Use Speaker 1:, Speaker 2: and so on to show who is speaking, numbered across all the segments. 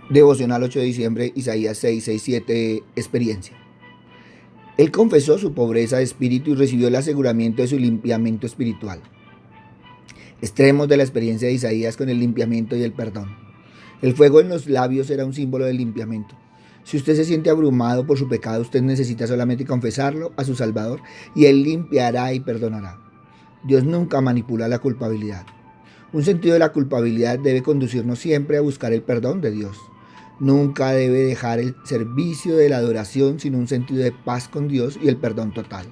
Speaker 1: Devocional 8 de diciembre, Isaías 6, 6, 7, experiencia. Él confesó su pobreza de espíritu y recibió el aseguramiento de su limpiamiento espiritual. Extremos de la experiencia de Isaías con el limpiamiento y el perdón. El fuego en los labios era un símbolo del limpiamiento. Si usted se siente abrumado por su pecado, usted necesita solamente confesarlo a su Salvador y Él limpiará y perdonará. Dios nunca manipula la culpabilidad. Un sentido de la culpabilidad debe conducirnos siempre a buscar el perdón de Dios. Nunca debe dejar el servicio de la adoración sin un sentido de paz con Dios y el perdón total.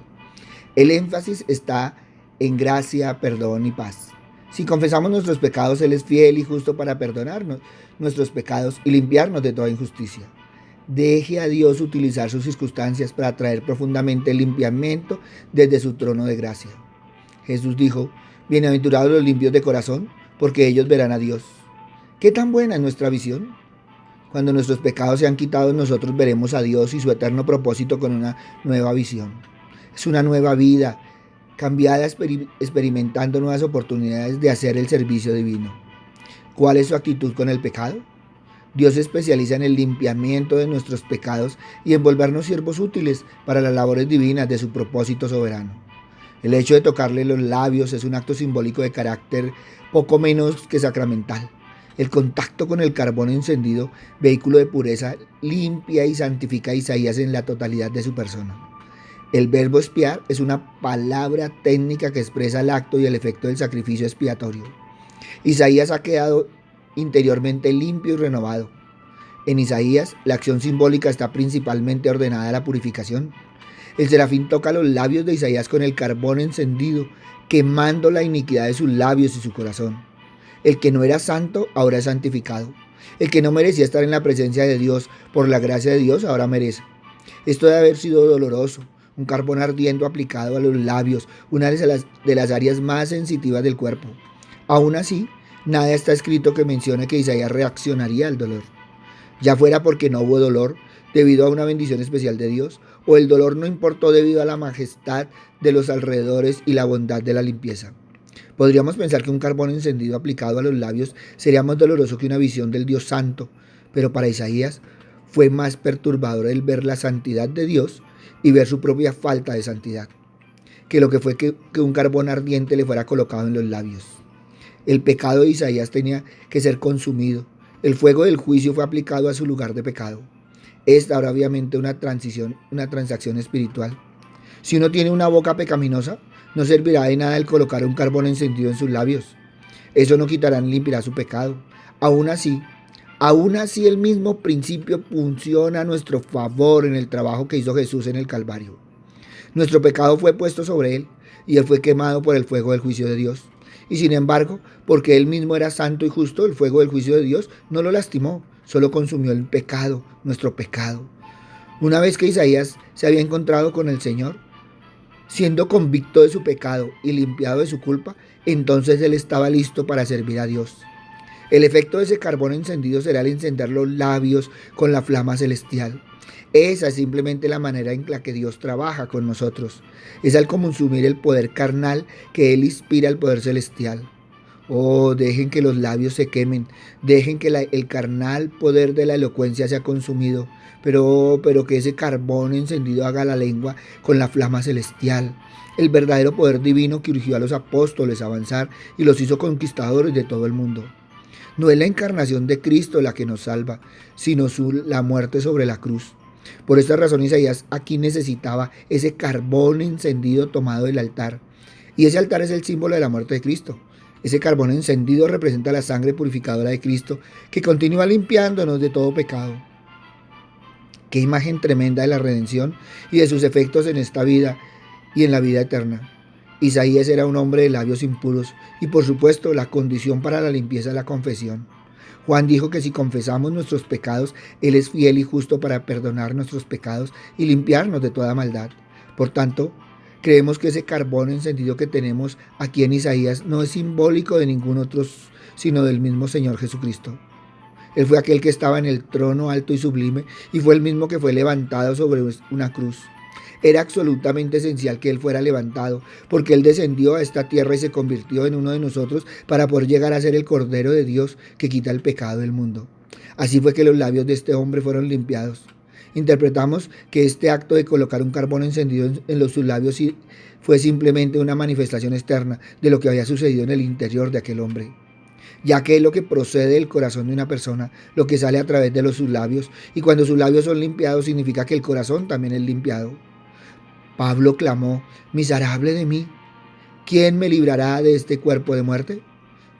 Speaker 1: El énfasis está en gracia, perdón y paz. Si confesamos nuestros pecados, Él es fiel y justo para perdonarnos nuestros pecados y limpiarnos de toda injusticia. Deje a Dios utilizar sus circunstancias para traer profundamente el limpiamiento desde su trono de gracia. Jesús dijo: bienaventurados los limpios de corazón, porque ellos verán a Dios. ¿Qué tan buena es nuestra visión? Cuando nuestros pecados sean quitados, nosotros veremos a Dios y su eterno propósito con una nueva visión. Es una nueva vida, cambiada experimentando nuevas oportunidades de hacer el servicio divino. ¿Cuál es su actitud con el pecado? Dios se especializa en el limpiamiento de nuestros pecados y en volvernos siervos útiles para las labores divinas de su propósito soberano. El hecho de tocarle los labios es un acto simbólico de carácter poco menos que sacramental. El contacto con el carbón encendido, vehículo de pureza, limpia y santifica a Isaías en la totalidad de su persona. El verbo expiar es una palabra técnica que expresa el acto y el efecto del sacrificio expiatorio. Isaías ha quedado interiormente limpio y renovado. En Isaías, la acción simbólica está principalmente ordenada a la purificación. El serafín toca los labios de Isaías con el carbón encendido, quemando la iniquidad de sus labios y su corazón. El que no era santo, ahora es santificado. El que no merecía estar en la presencia de Dios, por la gracia de Dios, ahora merece. Esto debe haber sido doloroso. Un carbón ardiendo aplicado a los labios, una de las áreas más sensitivas del cuerpo. Aún así, nada está escrito que mencione que Isaías reaccionaría al dolor. Ya fuera porque no hubo dolor debido a una bendición especial de Dios, o el dolor no importó debido a la majestad de los alrededores y la bondad de la limpieza. Podríamos pensar que un carbón encendido aplicado a los labios sería más doloroso que una visión del Dios santo, pero para Isaías fue más perturbador el ver la santidad de Dios y ver su propia falta de santidad, que lo que fue que un carbón ardiente le fuera colocado en los labios. El pecado de Isaías tenía que ser consumido. El fuego del juicio fue aplicado a su lugar de pecado. Esta era obviamente una transacción espiritual. Si uno tiene una boca pecaminosa, no servirá de nada el colocar un carbón encendido en sus labios. Eso no quitará ni limpiará su pecado. Aún así el mismo principio funciona a nuestro favor en el trabajo que hizo Jesús en el Calvario. Nuestro pecado fue puesto sobre Él y Él fue quemado por el fuego del juicio de Dios. Y sin embargo, porque Él mismo era santo y justo, el fuego del juicio de Dios no lo lastimó, solo consumió el pecado, nuestro pecado. Una vez que Isaías se había encontrado con el Señor, siendo convicto de su pecado y limpiado de su culpa, entonces él estaba listo para servir a Dios. El efecto de ese carbón encendido será el encender los labios con la flama celestial. Esa es simplemente la manera en la que Dios trabaja con nosotros. Es al consumir el poder carnal que Él inspira el poder celestial. Oh, dejen que los labios se quemen, dejen que el carnal poder de la elocuencia sea consumido, pero que ese carbón encendido haga la lengua con la flama celestial. El verdadero poder divino que urgió a los apóstoles a avanzar y los hizo conquistadores de todo el mundo. No es la encarnación de Cristo la que nos salva, sino la muerte sobre la cruz. Por esta razón Isaías aquí necesitaba ese carbón encendido tomado del altar. Y ese altar es el símbolo de la muerte de Cristo. Ese carbón encendido representa la sangre purificadora de Cristo que continúa limpiándonos de todo pecado. Qué imagen tremenda de la redención y de sus efectos en esta vida y en la vida eterna. Isaías era un hombre de labios impuros y por supuesto la condición para la limpieza es la confesión. Juan dijo que si confesamos nuestros pecados, Él es fiel y justo para perdonar nuestros pecados y limpiarnos de toda maldad. Por tanto, creemos que ese carbón encendido que tenemos aquí en Isaías no es simbólico de ningún otro, sino del mismo Señor Jesucristo. Él fue aquel que estaba en el trono alto y sublime y fue el mismo que fue levantado sobre una cruz. Era absolutamente esencial que Él fuera levantado, porque Él descendió a esta tierra y se convirtió en uno de nosotros para poder llegar a ser el Cordero de Dios que quita el pecado del mundo. Así fue que los labios de este hombre fueron limpiados. Interpretamos que este acto de colocar un carbón encendido en sus labios fue simplemente una manifestación externa de lo que había sucedido en el interior de aquel hombre, ya que es lo que procede del corazón de una persona, lo que sale a través de sus labios, y cuando sus labios son limpiados significa que el corazón también es limpiado. Pablo clamó: miserable de mí, ¿quién me librará de este cuerpo de muerte?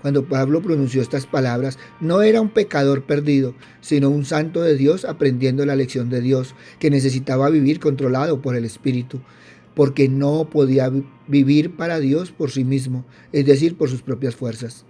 Speaker 1: Cuando Pablo pronunció estas palabras, no era un pecador perdido, sino un santo de Dios aprendiendo la lección de Dios, que necesitaba vivir controlado por el Espíritu, porque no podía vivir para Dios por sí mismo, es decir, por sus propias fuerzas.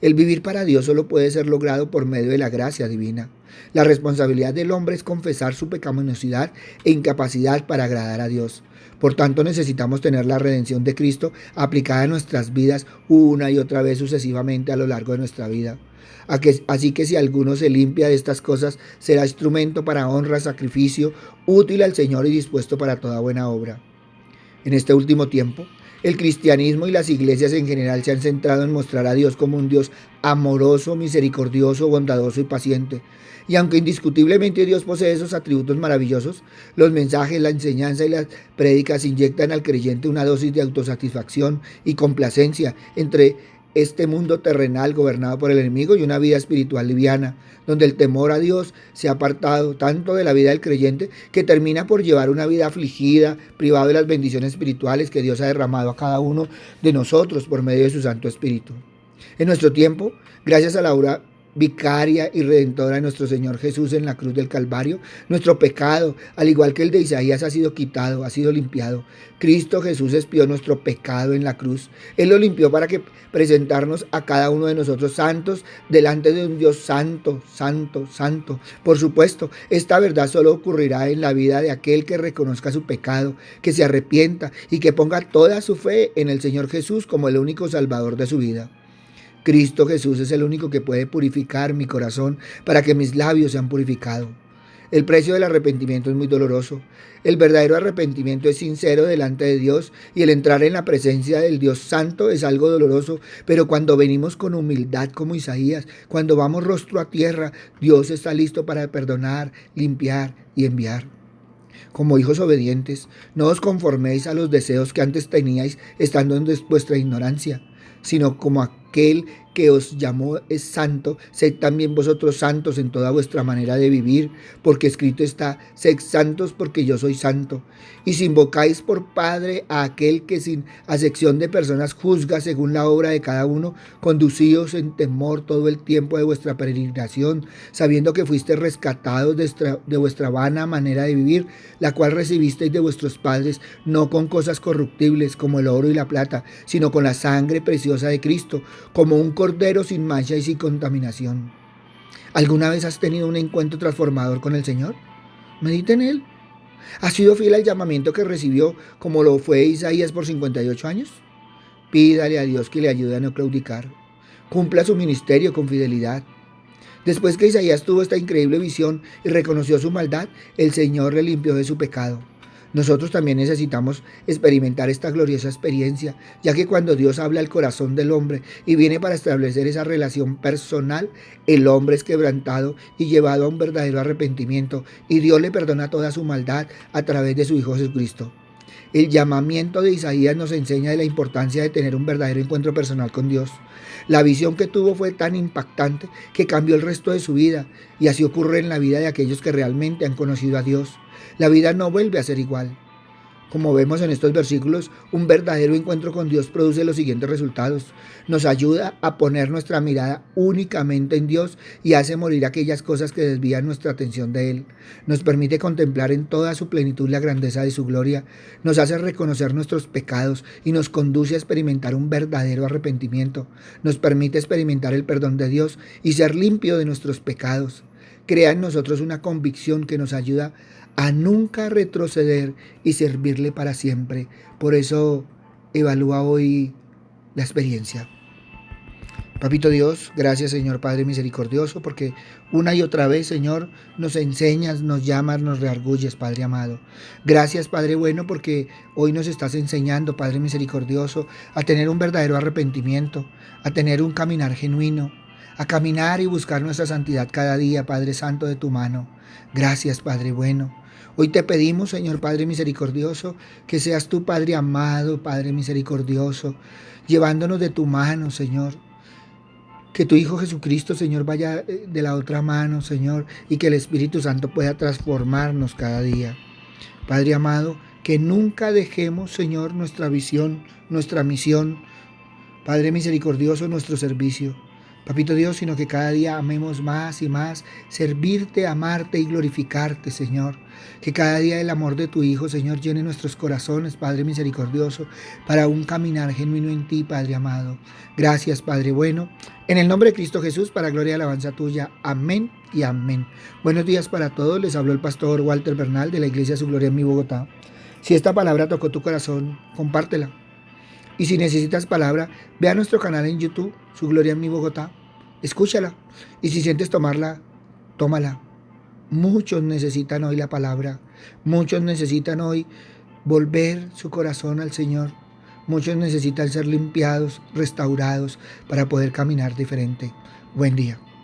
Speaker 1: El vivir para Dios solo puede ser logrado por medio de la gracia divina. La responsabilidad del hombre es confesar su pecaminosidad e incapacidad para agradar a Dios. Por tanto, necesitamos tener la redención de Cristo aplicada en nuestras vidas una y otra vez sucesivamente a lo largo de nuestra vida. Así que si alguno se limpia de estas cosas, será instrumento para honra, sacrificio, útil al Señor y dispuesto para toda buena obra. En este último tiempo, el cristianismo y las iglesias en general se han centrado en mostrar a Dios como un Dios amoroso, misericordioso, bondadoso y paciente. Y aunque indiscutiblemente Dios posee esos atributos maravillosos, los mensajes, la enseñanza y las prédicas inyectan al creyente una dosis de autosatisfacción y complacencia entre este mundo terrenal gobernado por el enemigo y una vida espiritual liviana, donde el temor a Dios se ha apartado tanto de la vida del creyente que termina por llevar una vida afligida, privado de las bendiciones espirituales que Dios ha derramado a cada uno de nosotros por medio de su Santo Espíritu. En nuestro tiempo, gracias a la obra vicaria y redentora de nuestro Señor Jesús en la cruz del Calvario, nuestro pecado, al igual que el de Isaías, ha sido quitado, ha sido limpiado. Cristo Jesús expió nuestro pecado en la cruz. Él lo limpió para que presentarnos a cada uno de nosotros santos delante de un Dios santo, santo, santo. Por supuesto, esta verdad solo ocurrirá en la vida de aquel que reconozca su pecado, que se arrepienta y que ponga toda su fe en el Señor Jesús como el único Salvador de su vida. Cristo Jesús es el único que puede purificar mi corazón para que mis labios sean purificados. El precio del arrepentimiento es muy doloroso. El verdadero arrepentimiento es sincero delante de Dios y el entrar en la presencia del Dios Santo es algo doloroso, pero cuando venimos con humildad como Isaías, cuando vamos rostro a tierra, Dios está listo para perdonar, limpiar y enviar. Como hijos obedientes, no os conforméis a los deseos que antes teníais estando en vuestra ignorancia, sino como aquel que os llamó es santo, sed también vosotros santos en toda vuestra manera de vivir, porque escrito está: sed santos porque yo soy santo. Y si invocáis por Padre a aquel que sin acepción de personas juzga según la obra de cada uno, conducíos en temor todo el tiempo de vuestra peregrinación, sabiendo que fuisteis rescatados de vuestra vana manera de vivir, la cual recibisteis de vuestros padres, no con cosas corruptibles como el oro y la plata, sino con la sangre preciosa de Cristo, como un cordero sin mancha y sin contaminación. ¿Alguna vez has tenido un encuentro transformador con el Señor? Medita en Él. ¿Has sido fiel al llamamiento que recibió como lo fue Isaías por 58 años? Pídale a Dios que le ayude a no claudicar. Cumpla su ministerio con fidelidad. Después que Isaías tuvo esta increíble visión y reconoció su maldad, el Señor le limpió de su pecado. Nosotros también necesitamos experimentar esta gloriosa experiencia, ya que cuando Dios habla al corazón del hombre y viene para establecer esa relación personal, el hombre es quebrantado y llevado a un verdadero arrepentimiento, y Dios le perdona toda su maldad a través de su Hijo Jesucristo. El llamamiento de Isaías nos enseña de la importancia de tener un verdadero encuentro personal con Dios. La visión que tuvo fue tan impactante que cambió el resto de su vida, y así ocurre en la vida de aquellos que realmente han conocido a Dios. La vida no vuelve a ser igual. Como vemos en estos versículos, un verdadero encuentro con Dios produce los siguientes resultados. Nos ayuda a poner nuestra mirada únicamente en Dios y hace morir aquellas cosas que desvían nuestra atención de Él. Nos permite contemplar en toda su plenitud la grandeza de su gloria. Nos hace reconocer nuestros pecados y nos conduce a experimentar un verdadero arrepentimiento. Nos permite experimentar el perdón de Dios y ser limpio de nuestros pecados. Crea en nosotros una convicción que nos ayuda a nunca retroceder y servirle para siempre. Por eso evalúa hoy la experiencia. Papito Dios, gracias Señor Padre misericordioso, porque una y otra vez, Señor, nos enseñas, nos llamas, nos reargulles, Padre amado. Gracias, Padre bueno, porque hoy nos estás enseñando, Padre misericordioso, a tener un verdadero arrepentimiento, a tener un caminar genuino, a caminar y buscar nuestra santidad cada día, Padre Santo, de tu mano. Gracias, Padre bueno. Hoy te pedimos, Señor Padre misericordioso, que seas tú, Padre amado, Padre misericordioso, llevándonos de tu mano, Señor. Que tu Hijo Jesucristo, Señor, vaya de la otra mano, Señor, y que el Espíritu Santo pueda transformarnos cada día. Padre amado, que nunca dejemos, Señor, nuestra visión, nuestra misión, Padre misericordioso, nuestro servicio. Papito Dios, sino que cada día amemos más y más, servirte, amarte y glorificarte, Señor. Que cada día el amor de tu Hijo, Señor, llene nuestros corazones, Padre misericordioso, para un caminar genuino en ti, Padre amado. Gracias, Padre bueno. En el nombre de Cristo Jesús, para gloria y alabanza tuya. Amén y amén. Buenos días para todos. Les habló el pastor Walter Bernal de la Iglesia Su Gloria en mi Bogotá. Si esta palabra tocó tu corazón, compártela. Y si necesitas palabra, ve a nuestro canal en YouTube, Su Gloria en mi Bogotá. Escúchala. Y si sientes tomarla, tómala. Muchos necesitan hoy la palabra. Muchos necesitan hoy volver su corazón al Señor. Muchos necesitan ser limpiados, restaurados, para poder caminar diferente. Buen día.